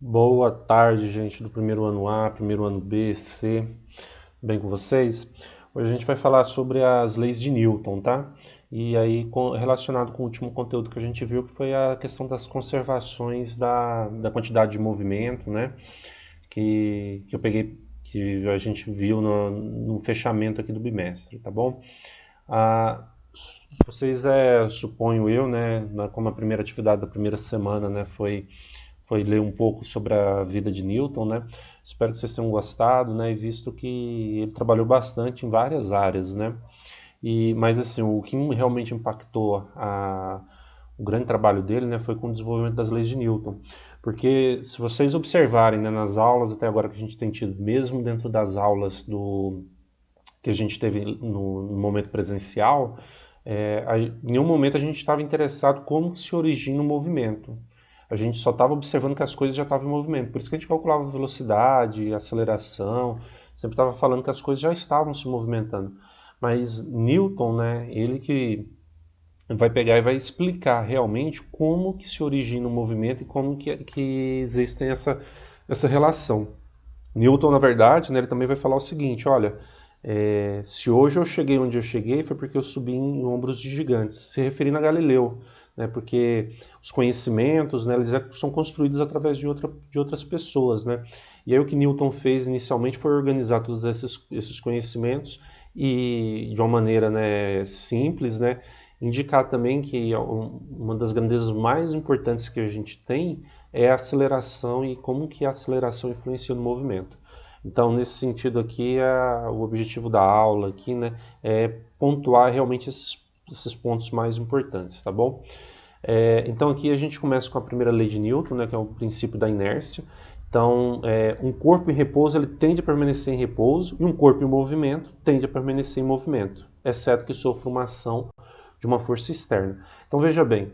Boa tarde, gente do primeiro ano A, primeiro ano B, C, bem com vocês? Hoje a gente vai falar sobre as leis de Newton, tá? E aí, relacionado com o último conteúdo que a gente viu, que foi a questão das conservações da quantidade de movimento, né? Que eu peguei, que a gente viu no fechamento aqui do bimestre, tá bom? Ah, vocês, suponho eu, né, como a primeira atividade da primeira semana, né, foi ler um pouco sobre a vida de Newton, né? Espero que vocês tenham gostado, né? E visto que ele trabalhou bastante em várias áreas, né? Mas assim, o que realmente impactou o grande trabalho dele, né, foi com o desenvolvimento das leis de Newton. Porque se vocês observarem, né, nas aulas até agora que a gente tem tido, mesmo dentro das aulas que a gente teve no momento presencial, em nenhum momento a gente estava interessado como se origina o movimento. A gente só estava observando que as coisas já estavam em movimento. Por isso que a gente calculava velocidade, aceleração, sempre estava falando que as coisas já estavam se movimentando. Mas Newton, né, ele que vai pegar e vai explicar realmente como que se origina o movimento e como que existe essa relação. Newton, na verdade, né, ele também vai falar o seguinte, olha, se hoje eu cheguei onde eu cheguei foi porque eu subi em ombros de gigantes, se referindo a Galileu, né, porque os conhecimentos, né, eles são construídos através de outras pessoas, né, e aí o que Newton fez inicialmente foi organizar todos esses conhecimentos e de uma maneira, né, simples, né, indicar também que uma das grandezas mais importantes que a gente tem é a aceleração e como que a aceleração influencia no movimento. Então, nesse sentido aqui, o objetivo da aula aqui, né, é pontuar realmente esses pontos mais importantes, tá bom? Então aqui a gente começa com a primeira lei de Newton, né, que é o princípio da inércia. Então, um corpo em repouso ele tende a permanecer em repouso e um corpo em movimento tende a permanecer em movimento, exceto que sofra uma ação de uma força externa. Então veja bem,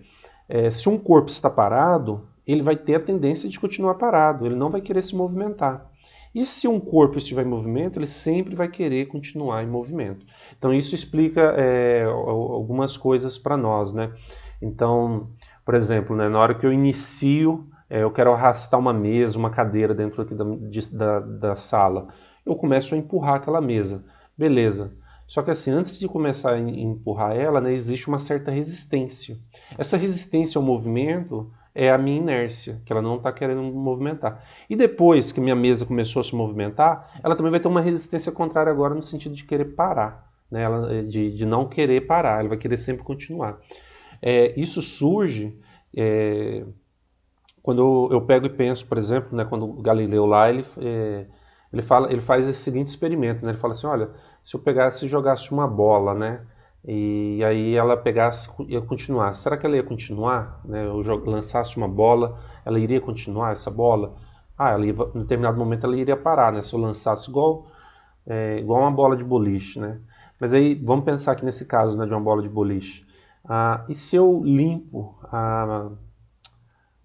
se um corpo está parado, ele vai ter a tendência de continuar parado, ele não vai querer se movimentar. E se um corpo estiver em movimento, ele sempre vai querer continuar em movimento. Então isso explica algumas coisas para nós, né? Então, por exemplo, né, na hora que eu inicio, eu quero arrastar uma mesa, uma cadeira dentro aqui da sala, eu começo a empurrar aquela mesa. Beleza. Só que assim, antes de começar a empurrar ela, né, existe uma certa resistência. Essa resistência ao movimento é a minha inércia, que ela não está querendo movimentar. E depois que minha mesa começou a se movimentar, ela também vai ter uma resistência contrária agora no sentido de querer parar, né? De não querer parar, ela vai querer sempre continuar. Isso surge quando eu pego e penso, por exemplo, né, quando o Galileu lá, ele faz esse seguinte experimento, né? Ele fala assim, olha, se eu pegasse e jogasse uma bola, né, e aí ela pegasse e continuasse, será que ela ia continuar? Né? Eu lançasse uma bola, ela iria continuar essa bola? Em determinado momento ela iria parar, né? Se eu lançasse igual uma bola de boliche, né? Mas aí vamos pensar aqui nesse caso, né, de uma bola de boliche. E se eu limpo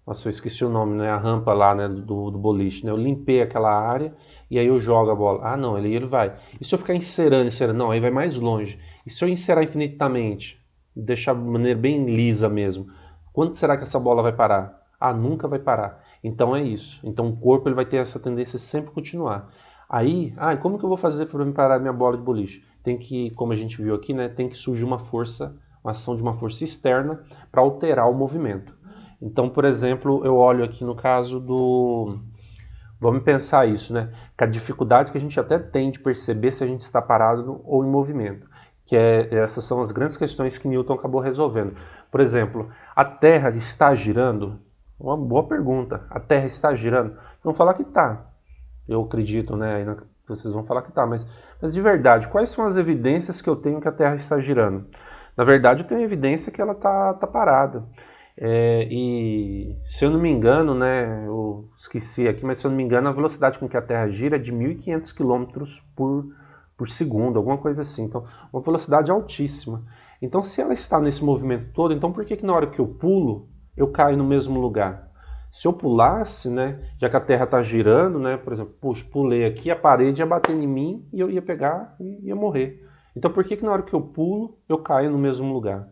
nossa, eu esqueci o nome, né? A rampa lá, né, do boliche, né? Eu limpei aquela área e aí eu jogo a bola. Ah, não, ele vai. E se eu ficar encerando? Não, aí vai mais longe. E se eu encerar infinitamente? Deixar de maneira bem lisa mesmo. Quando será que essa bola vai parar? Ah, nunca vai parar. Então é isso. Então o corpo ele vai ter essa tendência a sempre continuar. Aí, como que eu vou fazer para me parar minha bola de boliche? Tem que, como a gente viu aqui, né, tem que surgir uma força, uma ação de uma força externa para alterar o movimento. Então, por exemplo, eu olho aqui no caso do. Vamos pensar isso, né? Que a dificuldade que a gente até tem de perceber se a gente está parado ou em movimento. Essas são as grandes questões que Newton acabou resolvendo. Por exemplo, a Terra está girando? Uma boa pergunta. A Terra está girando? Vocês vão falar que está. Eu acredito, né? Vocês vão falar que está. Mas de verdade, quais são as evidências que eu tenho que a Terra está girando? Na verdade, eu tenho evidência que ela está parada. E se eu não me engano, né, eu esqueci aqui, mas se eu não me engano, a velocidade com que a Terra gira é de 1.500 km por segundo, alguma coisa assim. Então, uma velocidade altíssima. Então, se ela está nesse movimento todo, então por que na hora que eu pulo, eu caio no mesmo lugar? Se eu pulasse, né, já que a Terra está girando, né, por exemplo, puxa, pulei aqui, a parede ia bater em mim e eu ia pegar e ia morrer. Então, por que na hora que eu pulo, eu caio no mesmo lugar?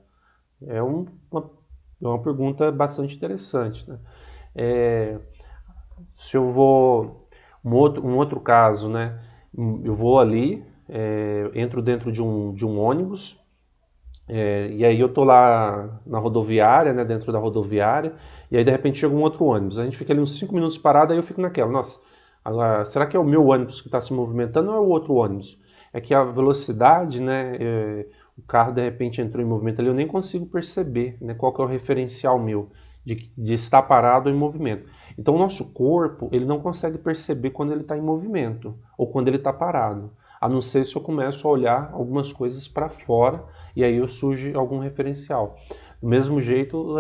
Uma pergunta bastante interessante, né? É, Se eu vou... Um outro caso, né? Eu vou ali, entro dentro de um ônibus, e aí eu tô lá na rodoviária, né, dentro da rodoviária, e aí de repente chega um outro ônibus. A gente fica ali uns 5 minutos parado, aí eu fico naquela, nossa, agora, será que é o meu ônibus que está se movimentando ou é o outro ônibus? É que a velocidade, né, o carro de repente entrou em movimento ali, eu nem consigo perceber, né, qual que é o referencial meu de estar parado ou em movimento. Então o nosso corpo, ele não consegue perceber quando ele está em movimento ou quando ele está parado, a não ser se eu começo a olhar algumas coisas para fora e aí surge algum referencial. Do mesmo jeito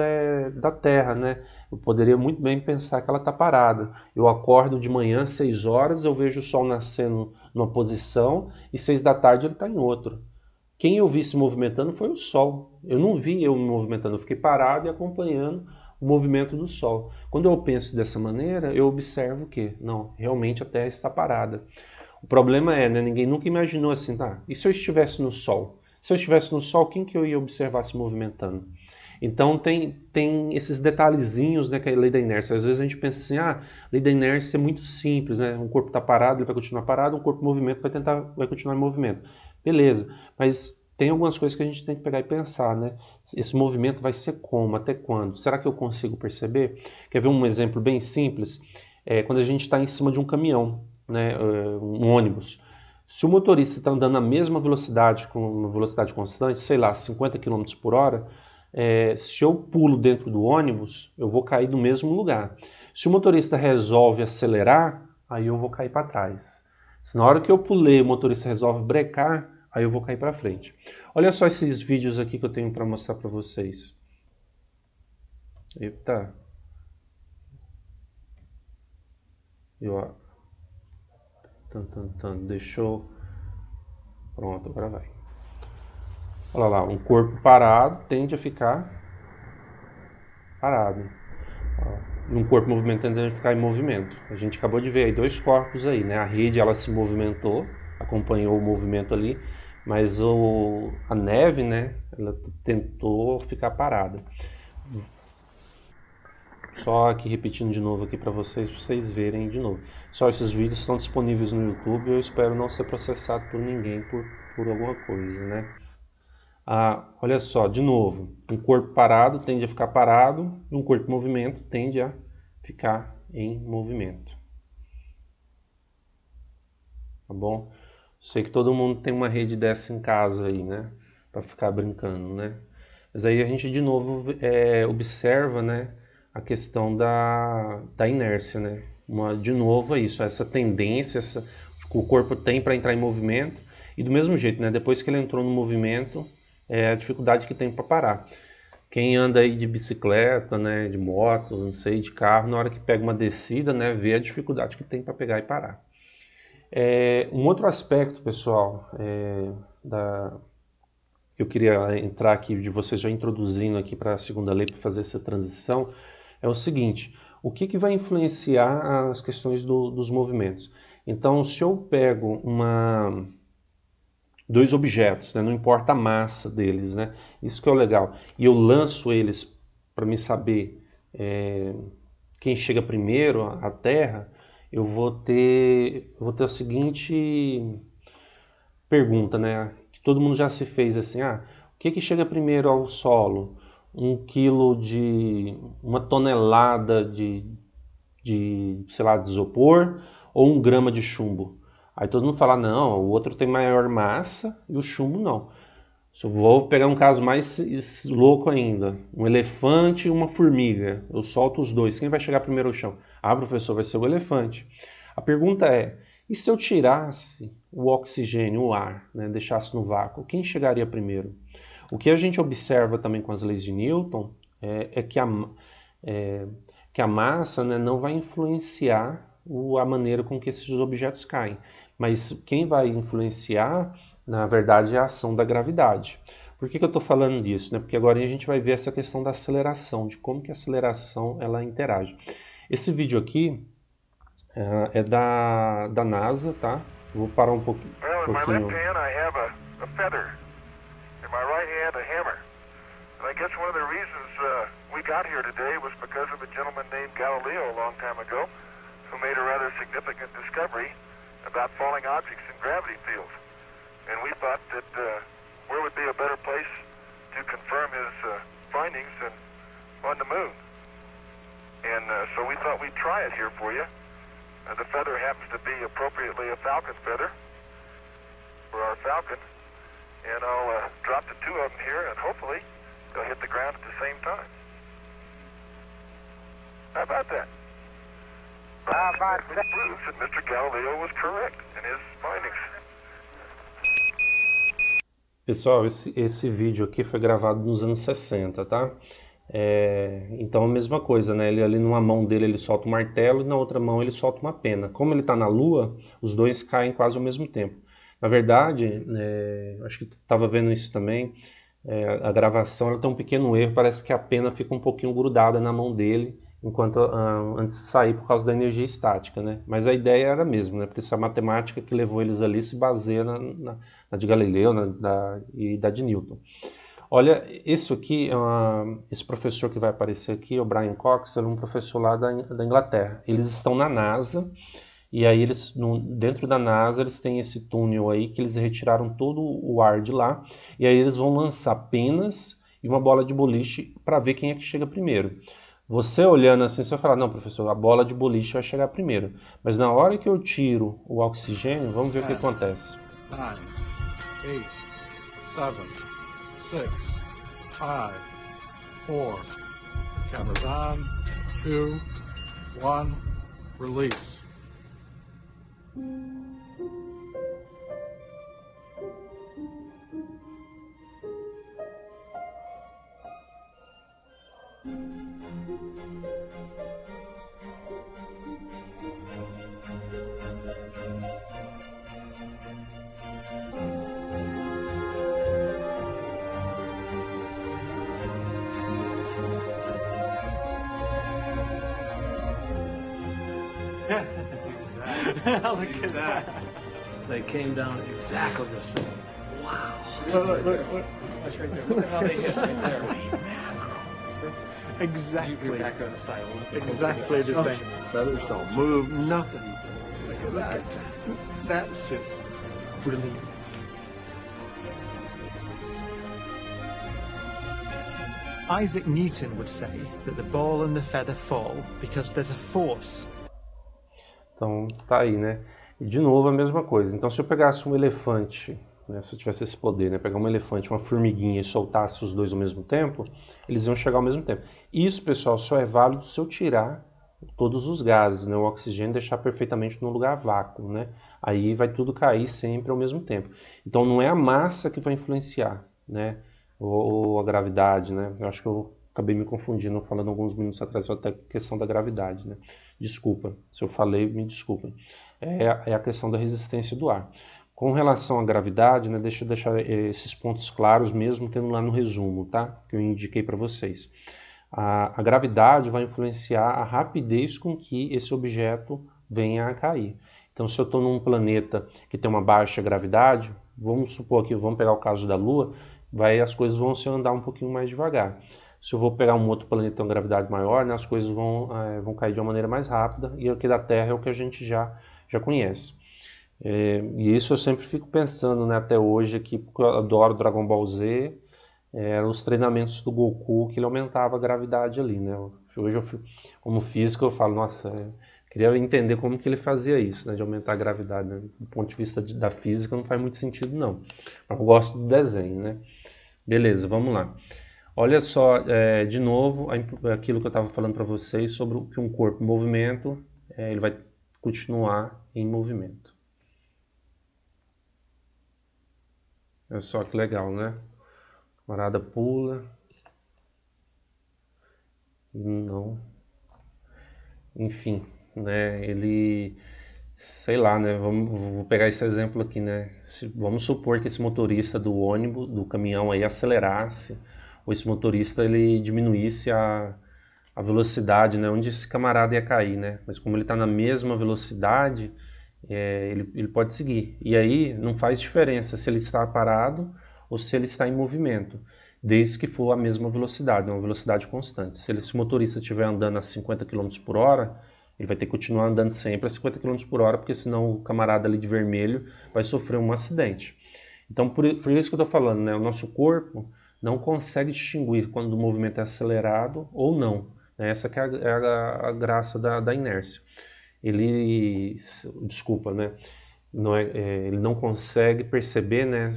da Terra, né? Eu poderia muito bem pensar que ela está parada. Eu acordo de manhã, 6 horas, eu vejo o Sol nascendo numa posição e 6 da tarde ele está em outra. Quem eu vi se movimentando foi o Sol. Eu não vi eu me movimentando, eu fiquei parado e acompanhando o movimento do Sol. Quando eu penso dessa maneira, eu observo que, não, realmente a Terra está parada. O problema é, né, ninguém nunca imaginou assim, tá, e se eu estivesse no Sol? Se eu estivesse no Sol, quem que eu ia observar se movimentando? Então tem esses detalhezinhos, né, que é a lei da inércia. Às vezes a gente pensa assim, a lei da inércia é muito simples, né? Um corpo está parado, ele vai continuar parado, um corpo em movimento vai continuar em movimento. Beleza, mas tem algumas coisas que a gente tem que pegar e pensar, né? Esse movimento vai ser como? Até quando? Será que eu consigo perceber? Quer ver um exemplo bem simples? Quando a gente está em cima de um caminhão, né, um ônibus. Se o motorista está andando na mesma velocidade, com uma velocidade constante, sei lá, 50 km por hora, se eu pulo dentro do ônibus, eu vou cair no mesmo lugar. Se o motorista resolve acelerar, aí eu vou cair para trás. Se na hora que eu pulei o motorista resolve brecar, aí eu vou cair para frente. Olha só esses vídeos aqui que eu tenho para mostrar para vocês. Eita. Deixou. Pronto, agora vai. Olha lá, um corpo parado tende a ficar parado. E um corpo movimentando tende a ficar em movimento. A gente acabou de ver aí 2 corpos aí, né? A rede ela se movimentou, acompanhou o movimento ali, mas a neve, né? Ela tentou ficar parada. Só aqui repetindo de novo aqui para vocês verem de novo. Só esses vídeos estão disponíveis no YouTube e eu espero não ser processado por ninguém por alguma coisa, né? Olha só, de novo, um corpo parado tende a ficar parado e um corpo em movimento tende a ficar em movimento. Tá bom? Sei que todo mundo tem uma rede dessa em casa aí, né? Para ficar brincando, né? Mas aí a gente de novo observa, né, a questão da inércia, né? De novo é isso, essa tendência que o corpo tem para entrar em movimento e do mesmo jeito, né? Depois que ele entrou no movimento, é a dificuldade que tem para parar. Quem anda aí de bicicleta, né, de moto, não sei, de carro, na hora que pega uma descida, né, vê a dificuldade que tem para pegar e parar. Um outro aspecto, pessoal, que eu queria entrar aqui, de vocês já introduzindo aqui para a segunda lei, para fazer essa transição, é o seguinte: o que vai influenciar as questões dos movimentos? Então, se eu pego dois objetos, né, não importa a massa deles, né, isso que é o legal, e eu lanço eles para me saber quem chega primeiro à Terra, eu vou ter a seguinte pergunta, né? Que todo mundo já se fez assim, o que chega primeiro ao solo? 1 quilo uma tonelada sei lá, de isopor ou 1 grama de chumbo? Aí todo mundo fala, não, o outro tem maior massa e o chumbo não. Se eu vou pegar um caso mais louco ainda, um elefante e uma formiga, eu solto os dois, quem vai chegar primeiro ao chão? Professor, vai ser o elefante. A pergunta é, e se eu tirasse o oxigênio, o ar, né, deixasse no vácuo, quem chegaria primeiro? O que a gente observa também com as leis de Newton é que a massa, né, não vai influenciar a maneira com que esses objetos caem, mas quem vai influenciar, na verdade, é a ação da gravidade. Por que eu estou falando disso? Né? Porque agora a gente vai ver essa questão da aceleração, de como que a aceleração ela interage. Esse vídeo aqui é da NASA, tá? Vou parar um pouquinho. Well, in my left hand I have a feather. In my right hand a hammer. And I guess one of the reasons we got here today was because of a gentleman named Galileo a long time ago, discovery about falling objects in gravity fields. And we thought that where would be a better place to confirm his findings than on the moon. And so we thought we'd try it here for you. The feather happens to be appropriately a falcon feather for our falcon. And I'll drop the two of them here, and hopefully they'll hit the ground at the same time. How about that? It proves that Mr. Galileo was correct in his findings. Pessoal, esse vídeo aqui foi gravado nos anos 60, tá? Então a mesma coisa, né? Ele ali numa mão dele ele solta um martelo e na outra mão ele solta uma pena. Como ele está na Lua, os dois caem quase ao mesmo tempo. Na verdade, acho que estava vendo isso também, a gravação ela tem um pequeno erro, parece que a pena fica um pouquinho grudada na mão dele antes de sair por causa da energia estática, né? Mas a ideia era a mesma, né? Porque essa matemática que levou eles ali se baseia na de Galileu e da de Newton. Olha, isso aqui, esse professor que vai aparecer aqui, o Brian Cox, ele é um professor lá da Inglaterra. Eles estão na NASA, e aí dentro da NASA eles têm esse túnel aí que eles retiraram todo o ar de lá, e aí eles vão lançar penas e uma bola de boliche para ver quem é que chega primeiro. Você olhando assim, você vai falar, não, professor, a bola de boliche vai chegar primeiro. Mas na hora que eu tiro o oxigênio, vamos ver o que acontece. 9, 8, 7, 6, 5, 4. Cameras on. 2, 1. Release. Exactly. Look at that. They came down exactly the same. Wow. Look. That's right there. Look at how they hit right there. Exactly. You're back on the side. Exactly the same. Feathers don't move, nothing. Look at that. That's just brilliant. Isaac Newton would say that the ball and the feather fall because there's a force. Então tá aí, né? E de novo a mesma coisa. Então se eu pegasse um elefante, né, se eu tivesse esse poder, né, pegar um elefante, uma formiguinha e soltasse os dois ao mesmo tempo, eles iam chegar ao mesmo tempo. Isso, pessoal, só é válido se eu tirar todos os gases, né, o oxigênio, deixar perfeitamente no lugar vácuo, né? Aí vai tudo cair sempre ao mesmo tempo. Então não é a massa que vai influenciar, né? Ou a gravidade, né? Eu acho que eu acabei me confundindo falando alguns minutos atrás até a questão da gravidade, né? Desculpa, se eu falei, me desculpem. É a questão da resistência do ar. Com relação à gravidade, né, deixa eu deixar esses pontos claros mesmo tendo lá no resumo, tá? Que eu indiquei para vocês. A gravidade vai influenciar a rapidez com que esse objeto venha a cair. Então, se eu estou num planeta que tem uma baixa gravidade, vamos supor que vamos pegar o caso da Lua, as coisas vão se andar um pouquinho mais devagar. Se eu vou pegar um outro planeta que tem uma gravidade maior, né, as coisas vão cair de uma maneira mais rápida, e aqui da Terra é o que a gente já conhece. E isso eu sempre fico pensando, né, até hoje aqui, porque eu adoro Dragon Ball Z, os treinamentos do Goku, que ele aumentava a gravidade ali, né? Hoje, como físico, eu falo, nossa, queria entender como que ele fazia isso, né, de aumentar a gravidade, né? Do ponto de vista da física não faz muito sentido, não. Mas eu gosto do desenho, né? Beleza, vamos lá. Olha só, de novo, aquilo que eu estava falando para vocês sobre que um corpo em movimento, ele vai continuar em movimento. Olha só que legal, né? O camarada pula. Não. Enfim, né? Ele, sei lá, né? Vou pegar esse exemplo aqui, né? Vamos supor que esse motorista do ônibus, do caminhão aí acelerasse, ou esse motorista ele diminuísse a velocidade, né? Onde esse camarada ia cair, né? Mas como ele está na mesma velocidade, ele pode seguir. E aí não faz diferença se ele está parado ou se ele está em movimento, desde que for a mesma velocidade, uma velocidade constante. Se esse motorista estiver andando a 50 km por hora, Ele vai ter que continuar andando sempre a 50 km por hora, porque senão o camarada ali de vermelho vai sofrer um acidente. Então, por isso que eu estou falando, né? O nosso corpo não consegue distinguir quando o movimento é acelerado ou não. Né? Essa que é a graça da inércia. Desculpa, né? Ele não consegue perceber, né,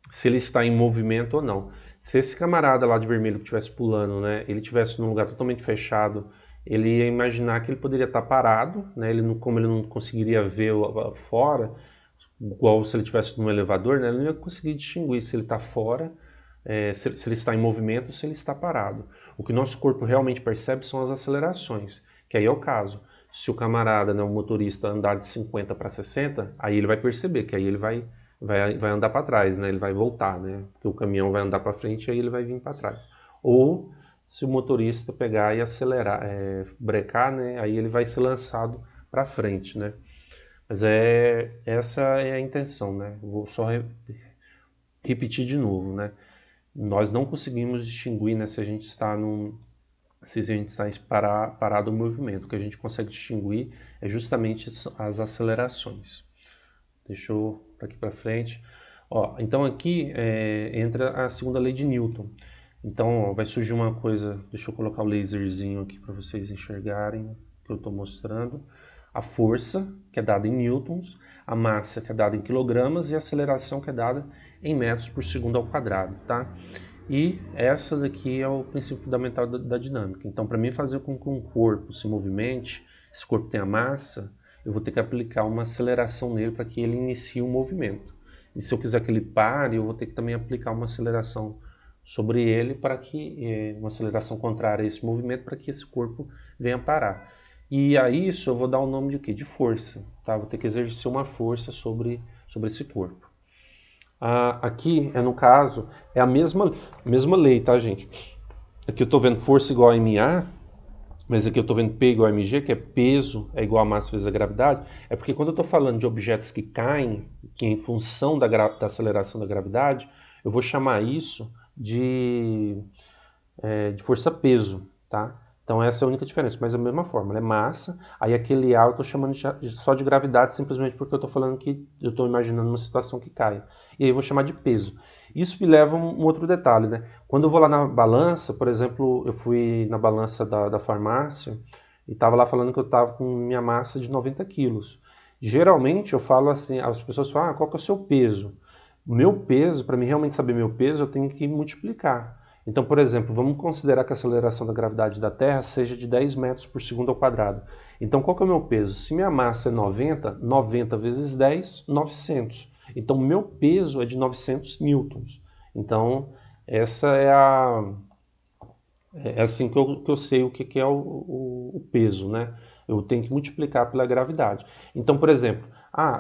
se ele está em movimento ou não. Se esse camarada lá de vermelho que estivesse pulando, né, ele estivesse num lugar totalmente fechado, ele ia imaginar que ele poderia estar parado, né, como ele não conseguiria ver fora, igual se ele estivesse num elevador, né, ele não ia conseguir distinguir se ele está fora, se ele está em movimento ou se ele está parado. O que o nosso corpo realmente percebe são as acelerações, que aí é o caso. Se o camarada, né, o motorista, andar de 50 para 60, aí ele vai perceber que aí ele vai andar para trás, né? Ele vai voltar, né? Porque o caminhão vai andar para frente e aí ele vai vir para trás. Ou se o motorista pegar e acelerar, brecar, né? Aí ele vai ser lançado para frente, né? Mas essa é a intenção, né? Vou só repetir de novo, né? Nós não conseguimos distinguir, né, se a gente está parado o movimento. O que a gente consegue distinguir é justamente as acelerações. Deixa eu aqui para frente. Ó, então aqui entra a segunda lei de Newton. Então ó, vai surgir uma coisa, deixa eu colocar o laserzinho aqui para vocês enxergarem o que eu estou mostrando. A força, que é dada em newtons, a massa, que é dada em quilogramas, e a aceleração, que é dada em metros por segundo ao quadrado, tá? E essa daqui é o princípio fundamental da dinâmica. Então, para mim fazer com que um corpo se movimente, esse corpo tenha massa, eu vou ter que aplicar uma aceleração nele para que ele inicie o movimento. E se eu quiser que ele pare, eu vou ter que também aplicar uma aceleração sobre ele, para que uma aceleração contrária a esse movimento, para que esse corpo venha parar. E a isso eu vou dar o nome de quê? De força. Tá? Vou ter que exercer uma força sobre esse corpo. Aqui, no caso, é a mesma lei, tá, gente? Aqui eu estou vendo força igual a MA, mas aqui eu estou vendo P igual a mg, que é peso é igual a massa vezes a gravidade. É porque quando eu estou falando de objetos que caem, que em função da aceleração da gravidade, eu vou chamar isso de força-peso, tá? Então essa é a única diferença, mas é a mesma forma, é massa. Aí aquele A eu estou chamando só de gravidade, simplesmente porque eu estou falando que eu estou imaginando uma situação que cai. E aí eu vou chamar de peso. Isso me leva a um outro detalhe, né? Quando eu vou lá na balança, por exemplo, eu fui na balança da farmácia e estava lá falando que eu estava com minha massa de 90 quilos. Geralmente eu falo assim, as pessoas falam, qual que é o seu peso? O meu peso, para mim realmente saber meu peso, eu tenho que multiplicar. Então, por exemplo, vamos considerar que a aceleração da gravidade da Terra seja de 10 metros por segundo ao quadrado. Então, qual que é o meu peso? Se minha massa é 90, 90 vezes 10, 900. Então, meu peso é de 900 newtons. Então, essa é assim que eu sei o que é o peso, né? Eu tenho que multiplicar pela gravidade. Então, por exemplo,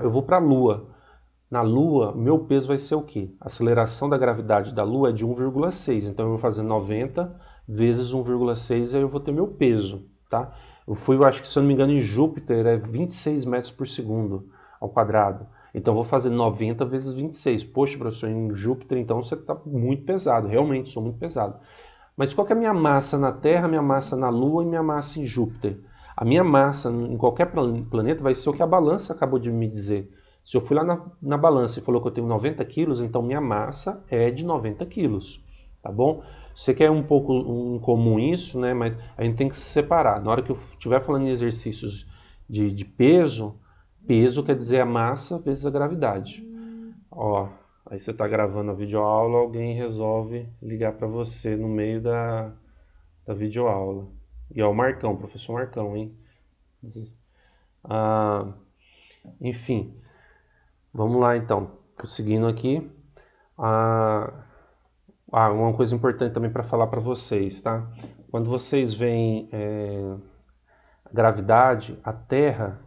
eu vou para a Lua. Na Lua, meu peso vai ser o quê? A aceleração da gravidade da Lua é de 1,6. Então eu vou fazer 90 vezes 1,6 e aí eu vou ter meu peso, tá? Eu acho que se eu não me engano, em Júpiter é 26 metros por segundo ao quadrado. Então eu vou fazer 90 vezes 26. Poxa, professor, em Júpiter então você está muito pesado. Realmente, sou muito pesado. Mas qual que é a minha massa na Terra, minha massa na Lua e minha massa em Júpiter? A minha massa em qualquer planeta vai ser o que a balança acabou de me dizer. Se eu fui lá na balança e falou que eu tenho 90 quilos, então minha massa é de 90 quilos, tá bom? Sei que é um pouco incomum isso, né? Mas a gente tem que se separar. Na hora que eu estiver falando em exercícios de peso, peso quer dizer a massa vezes a gravidade. Ó, aí você está gravando a videoaula, alguém resolve ligar para você no meio da videoaula. E ó, o Marcão, professor Marcão, hein? Enfim... Vamos lá então, prosseguindo aqui. Uma coisa importante também para falar para vocês, tá? Quando vocês veem a gravidade, a Terra,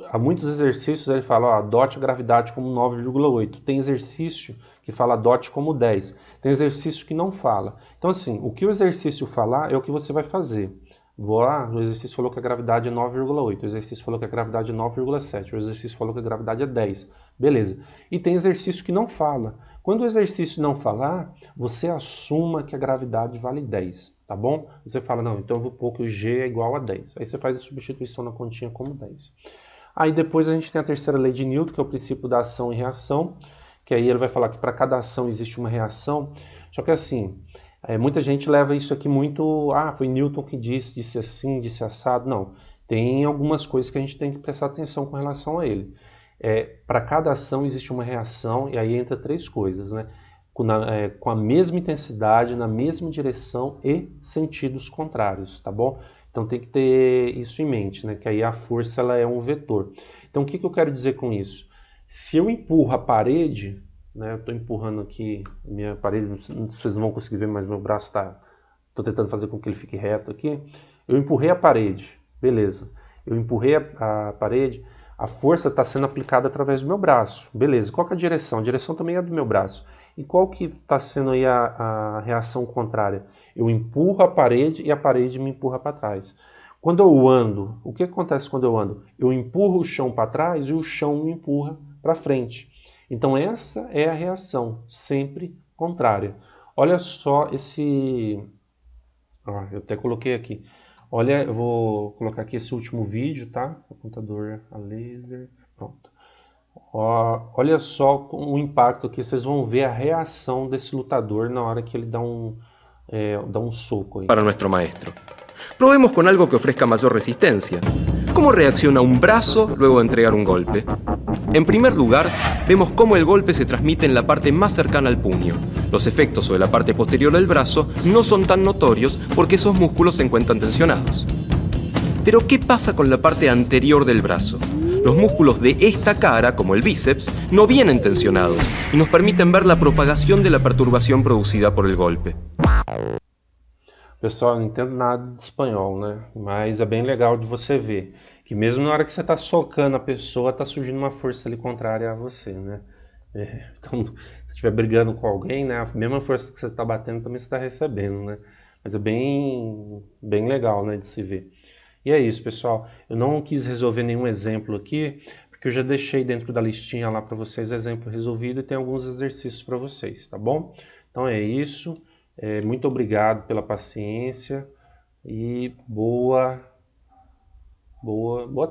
há muitos exercícios ele fala, adote a gravidade como 9,8. Tem exercício que fala adote como 10. Tem exercício que não fala. Então assim, o que o exercício falar é o que você vai fazer. O exercício falou que a gravidade é 9,8, o exercício falou que a gravidade é 9,7, o exercício falou que a gravidade é 10. Beleza. E tem exercício que não fala. Quando o exercício não falar, você assuma que a gravidade vale 10. tá bom? Você fala, não, então eu vou pôr que o G é igual a 10. Aí você faz a substituição na continha como 10. Aí depois a gente tem a terceira lei de Newton, que é o princípio da ação e reação, que aí ele vai falar que para cada ação existe uma reação. Só que assim, muita gente leva isso aqui muito, foi Newton que disse assim, disse assado. Não, tem algumas coisas que a gente tem que prestar atenção com relação a ele. Para cada ação existe uma reação, e aí entra três coisas, né? Com a mesma intensidade, na mesma direção e sentidos contrários, tá bom? Então tem que ter isso em mente, né? Que aí a força ela é um vetor. Então o que eu quero dizer com isso? Se eu empurro a parede, né? Eu estou empurrando aqui a minha parede, vocês não vão conseguir ver, mas meu braço está... Estou tentando fazer com que ele fique reto aqui. Eu empurrei a parede, beleza. Eu empurrei a parede, a força está sendo aplicada através do meu braço, beleza. Qual que é a direção? A direção também é do meu braço. E qual que está sendo aí a reação contrária? Eu empurro a parede e a parede me empurra para trás. Quando eu ando, o que acontece quando eu ando? Eu empurro o chão para trás e o chão me empurra para frente. Então essa é a reação, sempre contrária. Olha só esse... eu até coloquei aqui. Olha, eu vou colocar aqui esse último vídeo, tá? Apontador a laser, pronto. Olha só o impacto que vocês vão ver a reação desse lutador na hora que ele dá um soco aí. Para nuestro maestro. Probemos con algo que ofrezca mayor resistencia. ¿Cómo reacciona un brazo luego de entregar un golpe? En primer lugar, vemos cómo el golpe se transmite en la parte más cercana al puño. Los efectos sobre la parte posterior del brazo no son tan notorios porque esos músculos se encuentran tensionados. Pero ¿qué pasa con la parte anterior del brazo? Los músculos de esta cara, como el bíceps, no vienen tensionados y nos permiten ver la propagación de la perturbación producida por el golpe. Pessoal, eu não entendo nada de espanhol, né? Mas é bem legal de você ver que mesmo na hora que você está socando a pessoa, está surgindo uma força ali contrária a você, né? Então, se estiver brigando com alguém, né? A mesma força que você está batendo também você está recebendo, né? Mas é bem legal, né, de se ver. E é isso, pessoal. Eu não quis resolver nenhum exemplo aqui, porque eu já deixei dentro da listinha lá para vocês o exemplo resolvido e tem alguns exercícios para vocês, tá bom? Então é isso. Muito obrigado pela paciência e boa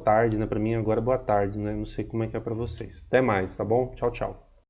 tarde, né? Para mim agora é boa tarde, né? Não sei como é que é para vocês. Até mais, tá bom? Tchau, tchau.